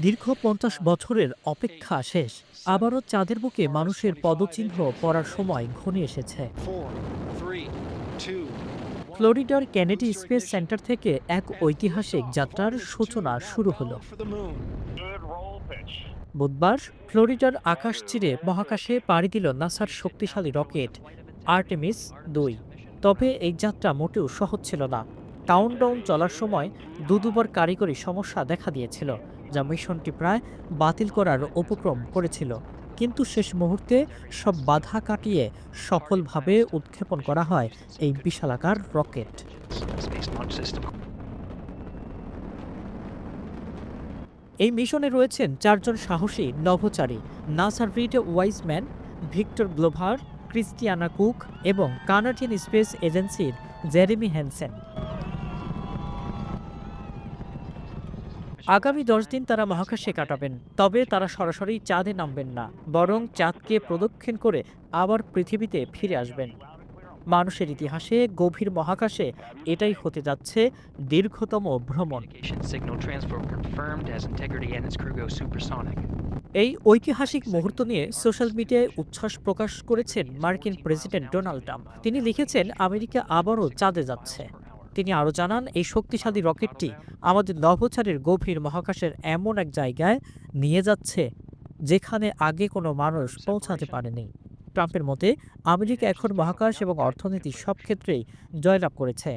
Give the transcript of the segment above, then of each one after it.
দীর্ঘ ৫০ বছরের অপেক্ষা শেষ। আবারও চাঁদের বুকে মানুষের পদচিহ্ন পড়ার সময় ঘনিয়ে এসেছে। ফ্লোরিডার কেনেডি স্পেস সেন্টার থেকে এক ঐতিহাসিক যাত্রার সূচনা শুরু হলো। বুধবার ফ্লোরিডার আকাশ চিরে মহাকাশে পাড়ি দিল নাসার শক্তিশালী রকেট আর্টেমিস ২। তবে এই যাত্রা মোটেও সহজ ছিল না। কাউন্টডাউন চলার সময় দুবার কারিগরি সমস্যা দেখা দিয়েছিল, যা মিশনটি প্রায় বাতিল করার উপক্রম করেছিল। কিন্তু শেষ মুহূর্তে সব বাধা কাটিয়ে সফলভাবে উৎক্ষেপণ করা হয় এই বিশালাকার রকেট। এই মিশনে রয়েছেন ৪ জন সাহসী নভোচারী: নাসার Reid Wiseman, Victor Glover, Christiana cook এবং কানাডিয়ান স্পেস এজেন্সির জেরেমি হ্যানসেন। আগামী ১০ দিন তারা মহাকাশে কাটাবেন। তবে তারা সরাসরি চাঁদে নামবেন না, বরং চাঁদকে প্রদক্ষিণ করে আবার পৃথিবীতে ফিরে আসবেন। মানুষের ইতিহাসে গভীর মহাকাশে এটাই হতে যাচ্ছে দীর্ঘতম ভ্রমণ। এই ঐতিহাসিক মুহূর্ত নিয়ে সোশ্যাল মিডিয়ায় উচ্ছ্বাস প্রকাশ করেছেন মার্কিন প্রেসিডেন্ট ডোনাল্ড ট্রাম্প। তিনি লিখেছেন, আমেরিকা আবারও চাঁদে যাচ্ছে। তিনি আরও জানান, এই শক্তিশালী রকেটটি আমাদের নভোচারীর গভীর মহাকাশের এমন এক জায়গায় নিয়ে যাচ্ছে যেখানে আগে কোনো মানুষ পৌঁছাতে পারেনি। ট্রাম্পের মতে, আমেরিকা এখন মহাকাশ এবং অর্থনীতি সব ক্ষেত্রেই জয়লাভ করেছে।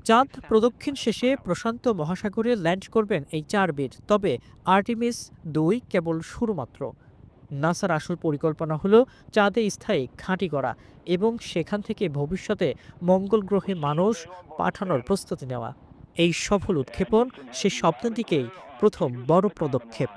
চাঁদ প্রদক্ষিণ শেষে প্রশান্ত মহাসাগরে ল্যান্ড করবেন এই ৪ বীর। তবে আর্টেমিস ২ কেবল শুরু মাত্র। নাসার আসল পরিকল্পনা হলো চাঁদে স্থায়ী ঘাঁটি করা এবং সেখান থেকে ভবিষ্যতে মঙ্গল গ্রহে মানুষ পাঠানোর প্রস্তুতি নেওয়া। এই সফল উৎক্ষেপণ সে স্বপ্নের দিকেই প্রথম বড় পদক্ষেপ।